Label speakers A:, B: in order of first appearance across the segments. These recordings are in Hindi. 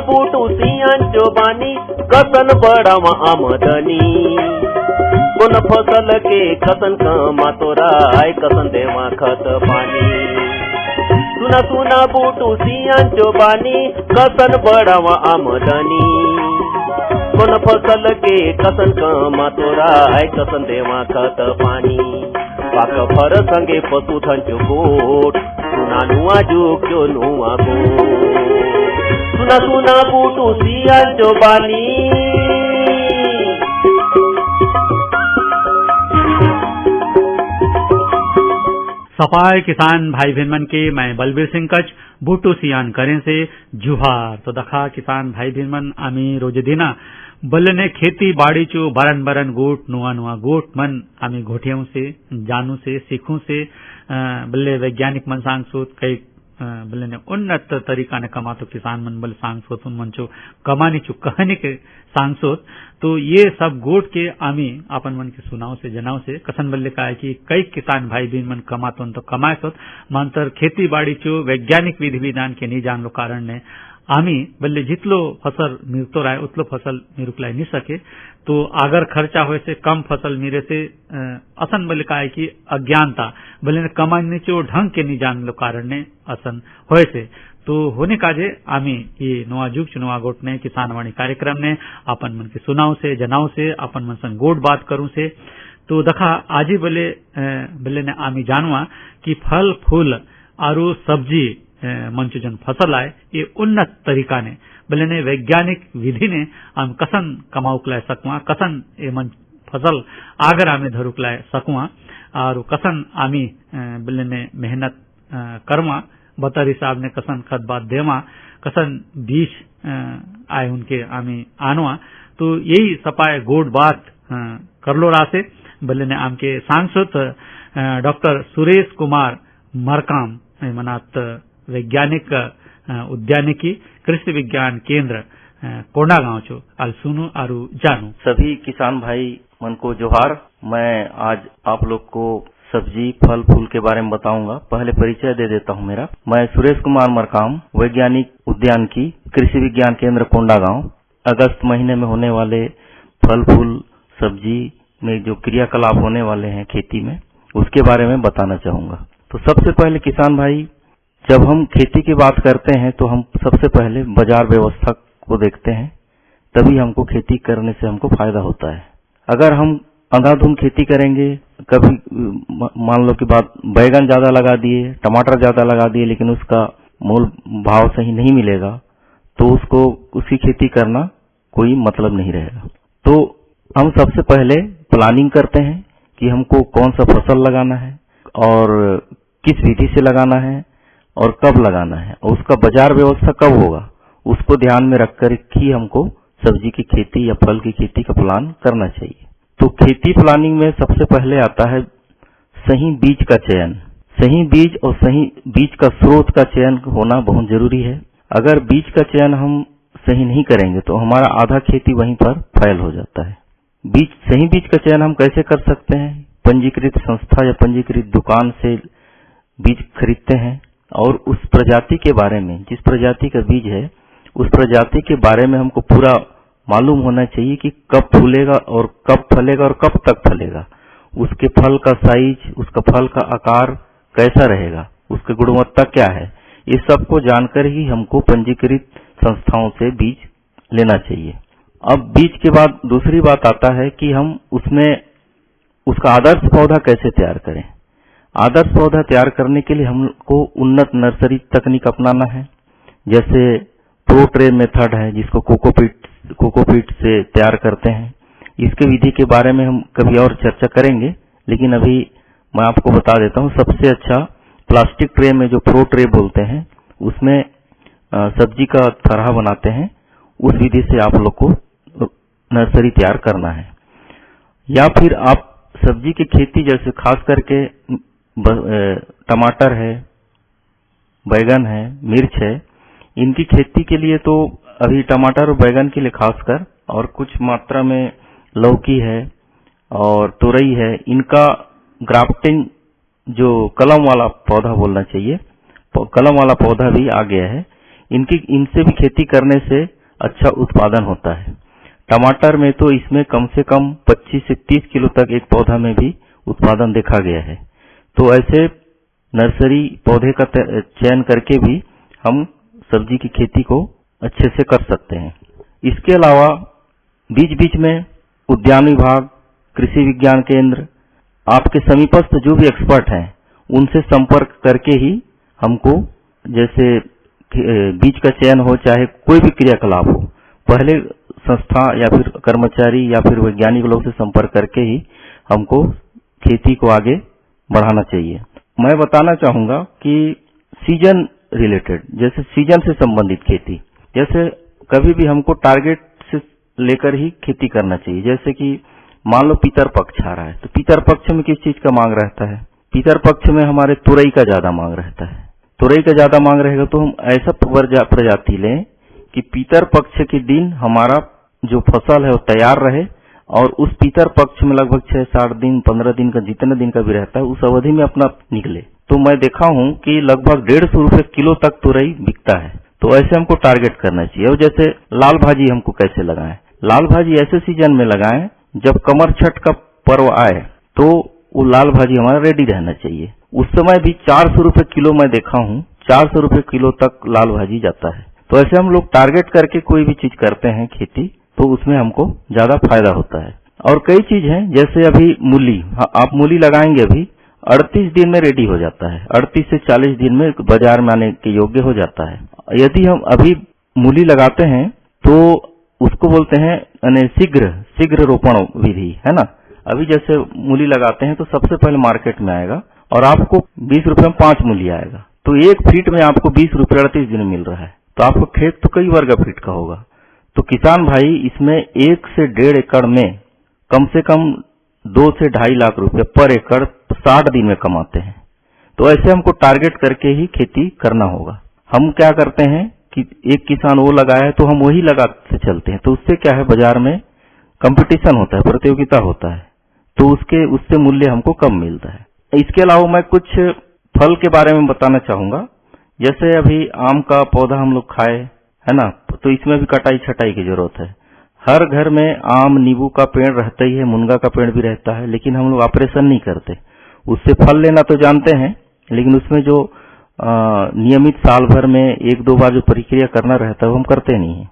A: बूटू सियांचो बानी कसन बड़ावा आमदनी कोन फसल के कसन कमा तोरा आय कसन देवा खत पानी सुना सुना बूटू सियांचो बानी कसन बड़ावा आमदनी कोन फसल के कसन कमा तोरा आय कसन देवा खत पानी पाक फर संगे पशुधन चो गोट सुना नुआ जुग जो नुआ गोट सुना सुना बूटू सियांचो बानी।
B: सफाई किसान भाई बहन मन के मैं बलबीर सिंह कच बूटू सियान करें से जुहार। तो दखा किसान भाई बहन मन आमी रोज दिना बल्ले खेती बाड़ी चो बरन बरन गोट नुआ नुआ गोट मन आमी घोटियों से जानू से सीखूं से बल्ले वैज्ञानिक मन सांग सोत कई बल्ले ने उन्नत तरीका ने कमा तो किसान मन बल सांग सोत उन मन चो कमानी चो कहने के सांग सोत। तो ये सब गोट के आमी अपन मन के सुनाव से जनाव से कसन बल्ले का है कि कई किसान भाई बहन मन कमातो तो कमाए सोत मानतर खेती बाड़ी चो वैज्ञानिक विधि विधान के नहीं जान लो कारण ने आमी बल्ले जितलो फसल मिरतो राय उतलो फसल मिरुकलाई नहीं सके तो अगर खर्चा होए से कम फसल मिरे से असन बल्ले का है कि अज्ञानता बल्ले ने कमाने चो ढंग के नहीं जान लो कारण ने असन होए से। तो होने काजे आमी ये नवा जुग चुनवा गोट ने किसान वाणी कार्यक्रम ने अपन मन के सुनाव से जनाव से अपन मन संग गोट बात करूं से। तो दखा आज ही बल्ले ने आमी जानवा कि फल फूल आरु सब्जी मंचो जन फसल आए ये उन्नत तरीका ने बल्ले ने वैज्ञानिक विधि ने हम कसन कमाउक लाए सकवा कसन ये मन फसल आगर आमे धरुक लाए सकवा और कसन आमी बल्ले ने मेहनत करवा बतर हिसाब ने कसन खत बात देवा कसन बीज आए उनके आमी आनवा। तो यही सपाए गोड बात करलो रासे बल्ले ने आम के सांसद डॉक्टर सुरेश कुमार मरकाम मनात वैज्ञानिक उद्यानिकी कृषि विज्ञान केंद्र कोंडागांव चो अल सुनो आरु जानू।
C: सभी किसान भाई मन को जोहार। मैं आज आप लोग को सब्जी फल फूल के बारे में बताऊंगा। पहले परिचय दे देता हूं मेरा। मैं सुरेश कुमार मरकाम वैज्ञानिक उद्यानिकी कृषि विज्ञान केंद्र कोंडागांव अगस्त महीने में होने वाले फल फूल सब्जी में जो क्रियाकलाप होने वाले हैं खेती में उसके बारे में बताना चाहूंगा। तो सबसे पहले किसान भाई जब हम खेती की बात करते हैं तो हम सबसे पहले बाजार व्यवस्था को देखते हैं, तभी हमको खेती करने से हमको फायदा होता है। अगर हम अंधाधुंध खेती करेंगे, कभी मान लो कि बात बैगन ज्यादा लगा दिए टमाटर ज्यादा लगा दिए लेकिन उसका मूल भाव सही नहीं मिलेगा तो उसकी खेती करना कोई मतलब नहीं रहेगा। तो हम सबसे पहले प्लानिंग करते हैं कि हमको कौन सा फसल लगाना है और किस विधि से लगाना है और कब लगाना है और उसका बाजार व्यवस्था कब होगा उसको ध्यान में रखकर ही हमको सब्जी की खेती या फल की खेती का प्लान करना चाहिए। तो खेती प्लानिंग में सबसे पहले आता है सही बीज का चयन। सही बीज और सही बीज का स्रोत का चयन होना बहुत जरूरी है। अगर बीज का चयन हम सही नहीं करेंगे तो हमारा आधा खेती वहीं पर फेल हो जाता है। सही बीज का चयन हम कैसे कर सकते हैं? पंजीकृत संस्था या पंजीकृत दुकान से बीज खरीदते हैं और उस प्रजाति के बारे में, जिस प्रजाति का बीज है उस प्रजाति के बारे में हमको पूरा मालूम होना चाहिए कि कब फूलेगा और कब फलेगा और कब तक फलेगा, उसके फल का साइज, उसका फल का आकार कैसा रहेगा, उसकी गुणवत्ता क्या है, ये सबको जानकर ही हमको पंजीकृत संस्थाओं से बीज लेना चाहिए। अब बीज के बाद दूसरी बात आता है कि हम उसमें उसका आदर्श पौधा कैसे तैयार करें। आदर्श पौधा तैयार करने के लिए हमको उन्नत नर्सरी तकनीक अपनाना है। जैसे प्रो ट्रे मेथड है जिसको कोकोपीट से तैयार करते हैं। इसके विधि के बारे में हम कभी और चर्चा करेंगे, लेकिन अभी मैं आपको बता देता हूँ। सबसे अच्छा प्लास्टिक ट्रे में जो प्रो ट्रे बोलते हैं उसमें सब्जी का थरहा बनाते हैं, उस विधि से आप लोग को नर्सरी तैयार करना है। या फिर आप सब्जी की खेती जैसे खास करके टमाटर है, बैगन है, मिर्च है, इनकी खेती के लिए तो अभी टमाटर और बैगन के लिए खासकर और कुछ मात्रा में लौकी है और तुरई है, इनका ग्राफ्टिंग जो कलम वाला पौधा बोलना चाहिए, कलम वाला पौधा भी आ गया है। इनसे भी खेती करने से अच्छा उत्पादन होता है। टमाटर में तो इसमें कम से कम 25 से 30 किलो तक एक पौधा में भी उत्पादन देखा गया है। तो ऐसे नर्सरी पौधे का चयन करके भी हम सब्जी की खेती को अच्छे से कर सकते हैं। इसके अलावा बीच बीच में उद्यान विभाग, कृषि विज्ञान केंद्र, आपके समीपस्थ जो भी एक्सपर्ट हैं उनसे संपर्क करके ही हमको जैसे बीज का चयन हो चाहे कोई भी क्रियाकलाप हो, पहले संस्था या फिर कर्मचारी या फिर वैज्ञानिक लोग से संपर्क करके ही हमको खेती को आगे बढ़ाना चाहिए। मैं बताना चाहूंगा कि सीजन रिलेटेड, जैसे सीजन से संबंधित खेती, जैसे कभी भी हमको टारगेट से लेकर ही खेती करना चाहिए। जैसे कि मान लो पितर पक्ष आ रहा है, तो पितर पक्ष में किस चीज का मांग रहता है? पितर पक्ष में हमारे तुरई का ज्यादा मांग रहता है। तुरई का ज्यादा मांग रहेगा तो हम ऐसा प्रजाति लें कि पितर पक्ष के दिन हमारा जो फसल है वो तैयार रहे और उस पितर पक्ष में लगभग 6-7 दिन 15 दिन का जितने दिन का भी रहता है उस अवधि में अपना निकले। तो मैं देखा हूं कि लगभग 150 रुपए किलो तक तुरई बिकता है। तो ऐसे हमको टारगेट करना चाहिए। और जैसे लाल भाजी हमको कैसे लगाएं? लाल भाजी ऐसे सीजन में लगाएं जब कमर छठ का पर्व आए, तो वो लाल भाजी हमारा रेडी रहना चाहिए। उस समय भी 400 रुपए किलो मैं देखा हूं, 400 रुपए किलो तक लाल भाजी जाता है। तो ऐसे हम लोग टारगेट करके कोई भी चीज करते हैं खेती, तो उसमें हमको ज्यादा फायदा होता है। और कई चीज हैं, जैसे अभी मूली, आप मूली लगाएंगे अभी 38 दिन में रेडी हो जाता है, 38 से 40 दिन में बाजार में आने के योग्य हो जाता है। यदि हम अभी मूली लगाते हैं तो उसको बोलते हैं शीघ्र रोपण विधि, है ना। अभी जैसे मूली लगाते हैं तो सबसे पहले मार्केट में आएगा और आपको 20 रुपए में 5 मूली आएगा। तो 1 फीट में आपको 20 रुपए 38 दिन में मिल रहा है। तो आपको खेत तो कई वर्ग फीट का होगा। तो किसान भाई इसमें 1 से 1.5 एकड़ में कम से कम 2 से 2.5 लाख रुपए पर एकड़ 60 दिन में कमाते हैं। तो ऐसे हमको टारगेट करके ही खेती करना होगा। हम क्या करते हैं कि एक किसान वो लगाया है तो हम वही लगाते चलते हैं। तो उससे क्या है, बाजार में कंपटीशन होता है, प्रतियोगिता होता है, तो उससे मूल्य हमको कम मिलता है। इसके अलावा मैं कुछ फल के बारे में बताना चाहूंगा। जैसे अभी आम का पौधा हम लोग खाए, है ना, तो इसमें भी कटाई छटाई की जरूरत है। हर घर में आम नींबू का पेड़ रहता ही है, मुनगा का पेड़ भी रहता है, लेकिन हम लोग ऑपरेशन नहीं करते। उससे फल लेना तो जानते हैं, लेकिन उसमें जो नियमित साल भर में 1-2 बार जो प्रक्रिया करना रहता है वो हम करते नहीं है।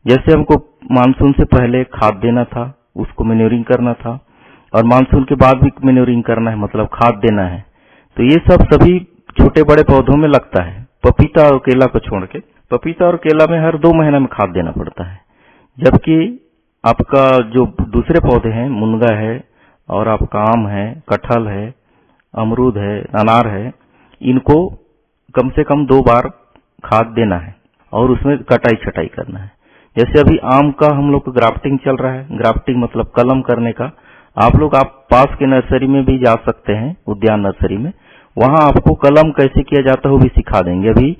C: जैसे हमको मानसून से पहले खाद देना था, उसको मैन्योरिंग करना था, और मानसून के बाद भी मैन्योरिंग करना है, मतलब खाद देना है। तो ये सब सभी छोटे बड़े पौधों में लगता है, पपीता और केला को छोड़ के। पपीता और केला में हर 2 महीना में खाद देना पड़ता है। जबकि आपका जो दूसरे पौधे हैं, मुनगा है और आपका आम है, कटहल है, अमरूद है, अनार है, इनको कम से कम 2 बार खाद देना है और उसमें कटाई छटाई करना है। जैसे अभी आम का हम लोग को ग्राफ्टिंग चल रहा है। ग्राफ्टिंग मतलब कलम करने का। आप पास के नर्सरी में भी जा सकते हैं, उद्यान नर्सरी में, वहां आपको कलम कैसे किया जाता है वो भी सिखा देंगे। अभी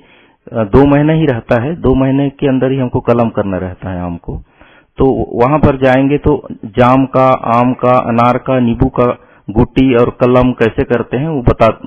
C: 2 महीने ही रहता है, 2 महीने के अंदर ही हमको कलम करना रहता है आम को। तो वहां पर जाएंगे तो जाम का, आम का, अनार का, नींबू का गुटी और कलम कैसे करते हैं वो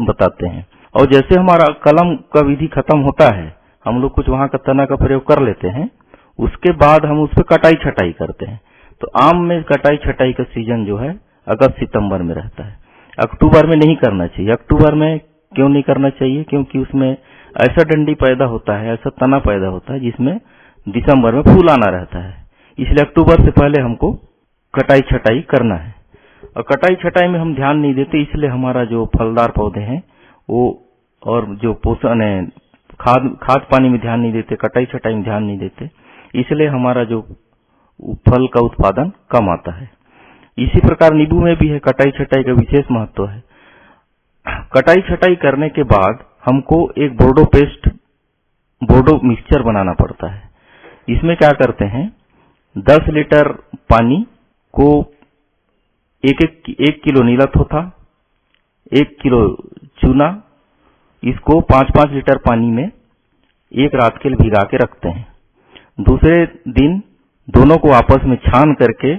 C: बताते हैं। और जैसे हमारा कलम का विधि खत्म होता है, हम लोग कुछ वहां का तना का प्रयोग कर लेते हैं, उसके बाद हम उस पर कटाई छटाई करते हैं। तो आम में कटाई छटाई का सीजन जो है अगस्त सितंबर में रहता है। अक्टूबर में नहीं करना चाहिए। अक्टूबर में क्यों नहीं करना चाहिए? क्योंकि उसमें ऐसा डंडी पैदा होता है, ऐसा तना पैदा होता है जिसमें दिसंबर में फूल आना रहता है। इसलिए अक्टूबर से पहले हमको कटाई छटाई करना है। और कटाई छटाई में हम ध्यान नहीं देते, इसलिए हमारा जो फलदार पौधे हैं वो, और जो पोषण है, खाद पानी में ध्यान नहीं देते, कटाई छटाई में ध्यान नहीं देते, इसलिए हमारा जो फल का उत्पादन कम आता है। इसी प्रकार नींबू में भी है, कटाई छटाई का विशेष महत्व है। कटाई छटाई करने के बाद हमको एक बोर्डो मिक्सचर बनाना पड़ता है। इसमें क्या करते हैं, 10 लीटर पानी को 1 किलो नीला थोथा, 1 किलो चूना, इसको 5-5 लीटर पानी में एक रात के लिए भिगा के रखते हैं। दूसरे दिन दोनों को आपस में छान करके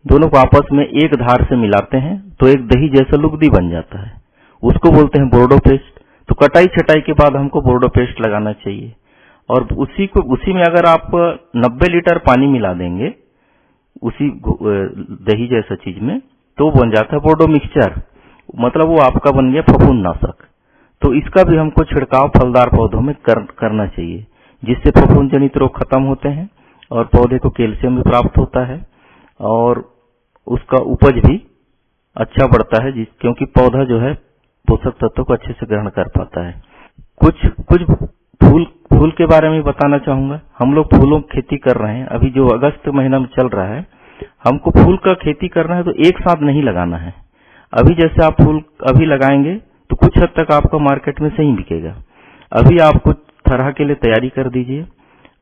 C: दोनों को आपस में एक धार से मिलाते हैं, तो एक दही जैसा लुगदी बन जाता है। उसको बोलते हैं बोर्डो पेस्ट। तो कटाई छटाई के बाद हमको बोर्डो पेस्ट लगाना चाहिए। और उसी में अगर आप 90 लीटर पानी मिला देंगे उसी दही जैसा चीज में, तो बन जाता है बोर्डो मिक्सचर, मतलब वो आपका बन गया फफूंदनाशक। तो इसका भी हमको छिड़काव फलदार पौधों में करना चाहिए, जिससे फफूंद जनित रोग खत्म होते हैं और पौधे को कैल्शियम भी प्राप्त होता है और उसका उपज भी अच्छा बढ़ता है, क्योंकि पौधा जो है पोषक तत्वों को अच्छे से ग्रहण कर पाता है। कुछ फूल के बारे में बताना चाहूंगा। हम लोग फूलों की खेती कर रहे हैं, अभी जो अगस्त महीना में चल रहा है, हमको फूल का खेती करना है तो एक साथ नहीं लगाना है। अभी जैसे आप फूल अभी लगाएंगे तो कुछ हद तक आपका मार्केट में सही बिकेगा। अभी आप कुछ तरह के लिए तैयारी कर दीजिए,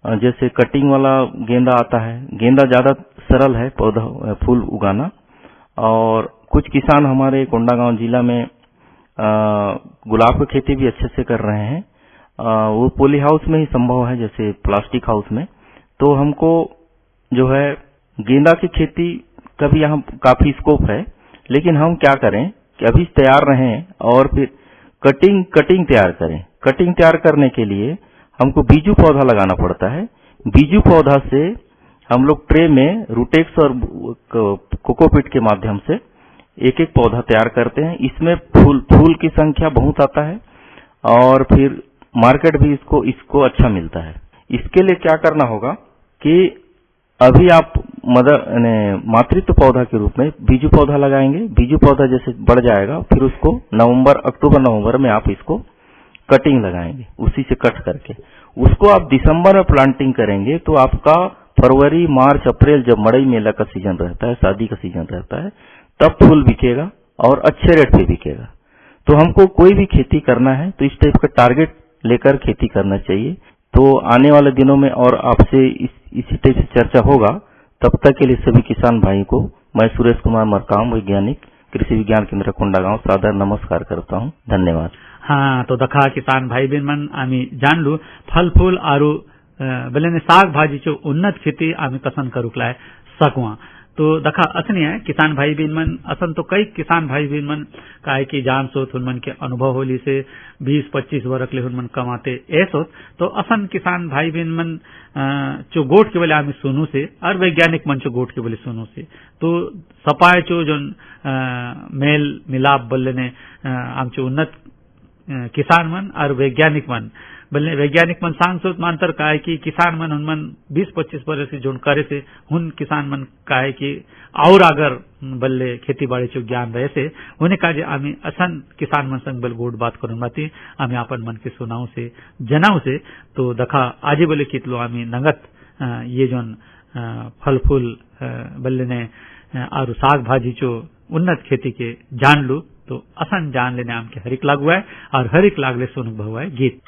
C: जैसे कटिंग वाला गेंदा आता है। गेंदा ज्यादा सरल है पौधा फूल उगाना, और कुछ किसान हमारे कोंडागांव जिला में गुलाब की खेती भी अच्छे से कर रहे हैं। वो पॉली हाउस में ही संभव है, जैसे प्लास्टिक हाउस में। तो हमको जो है गेंदा की खेती का भी यहाँ काफी स्कोप है, लेकिन हम क्या करें कि अभी तैयार रहें और फिर कटिंग तैयार करें। कटिंग तैयार करने के लिए हमको बीजू पौधा लगाना पड़ता है। बीजू पौधा से हम लोग ट्रे में रूटेक्स और कोकोपीट के माध्यम से एक एक पौधा तैयार करते हैं। इसमें फूल की संख्या बहुत आता है और फिर मार्केट भी इसको अच्छा मिलता है। इसके लिए क्या करना होगा कि अभी आप मातृत्व पौधा के रूप में बीजू पौधा लगाएंगे। बीजू पौधा जैसे बढ़ जाएगा, फिर उसको अक्टूबर नवंबर में आप इसको कटिंग लगाएंगे, उसी से कट करके। उसको आप दिसंबर में प्लांटिंग करेंगे तो आपका फरवरी, मार्च, अप्रैल, जब मड़ई मेला का सीजन रहता है, शादी का सीजन रहता है, तब फूल बिकेगा और अच्छे रेट पे बिकेगा। तो हमको कोई भी खेती करना है तो इस टाइप का टारगेट लेकर खेती करना चाहिए। तो आने वाले दिनों में और आपसे इसी टाइप से चर्चा होगा। तब तक के लिए सभी किसान भाई को मैं सुरेश कुमार मरकाम, वैज्ञानिक, कृषि विज्ञान केंद्र कोंडागांव, सादर नमस्कार करता हूँ। धन्यवाद।
B: हाँ, तो दखा किसान भाई बहन मन आम्ही जाणलू फल फूल आरु बेलेने साग भाजीचो उन्नत खेती आम्ही कसन करूकलाय सकवा। तो दखा असनी है किसान भाई बहन मन असन तो कई किसान भाई बहन मन काय की जान सोत हुनमन के अनुभव होली से 20-25 वर्ष ले हुनमन कमाते ऐसोत। तो असन किसान भाई बहन मन जो गोट के बोले आम्ही सुनू से और वैज्ञानिक मन जो गोट के बोले सुनू से, तो सपाय चो जो मेल मिलाप बोलने ने आमचे उन्नत किसान मन और वैज्ञानिक मन बल्ले वैज्ञानिक मन सांगसोत मानतर का है कि किसान मन हुनमन 20-25 वर्ष से जोन करे से हुन किसान मन का है कि और अगर बल्ले खेती बाड़ी चो ज्ञान रहे से उन्हें काजे आम्ही असन किसान मन संग बल गोड बात करून बाती आम्ही अपन मन के सुनाऊ से जनाऊ से। तो दखा आजे बोले कितलो आम्ही नंगत ये जोन फल फूल बल्ले ने और साग भाजी चो उन्नत खेती के जान लू। तो असन जान लेने आम के हरिक लागू है और हरिक लागले सुनु भव है गीत।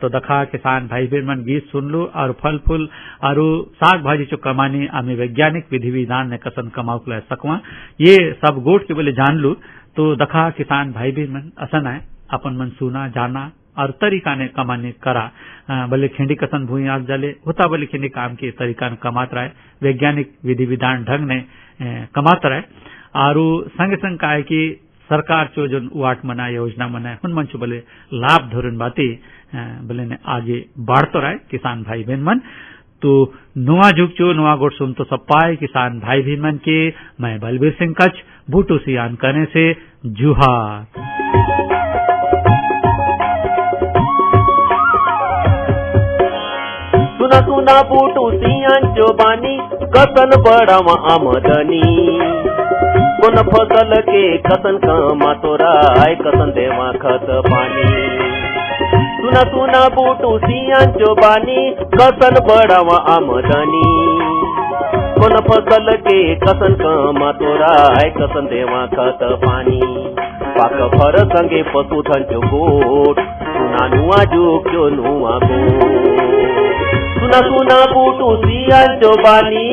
B: तो दखा किसान भाई बहन मन गीत सुन लू और फल फूल और साग भाजी चो कमानी आमी वैज्ञानिक विधि विधान ने कसन कमाऊ ला सकवा ये सब गोट के बोले जान लू तो दखा किसान भाई बहन मन असन आए अपन मन सुना जाना और तरीका ने कमाने करा बोले खेंडी कसन भूई आग जाले होता बोले खेंडी काम के तरीका ने कमात रहे वैज्ञानिक विधि विधान ढंग ने कमात रहे और संगे संग का है कि सरकार चो जो वाट मना योजना मना हुन मन चो बोले लाभ धोरण बाती बोले ने आगे बढ़तो रहे किसान भाई बहन मन तो नुआ जुग चो नुआ गोट सुन तो सब पाए किसान भाई बहन मन के मैं बलबीर सिंह कच्छ बूटू सियान करने से जुहार।
A: सुना सुना बूटू सियान जो बानी कसन बड़ावा आमदनी कोन फसल के कसन कमा तोरा आय कसन देवा खत पानी सुना सुना बूटू सियान जो बानी कसन बड़ावा आमदनी कोन फसल के कसन कमा तोरा आय कसन देवा खत पानी पाक भर संगे पशुधन जो गोट सुना नुआ जुग जो नुआ गोट सुना सुना बूटू सियान जो बानी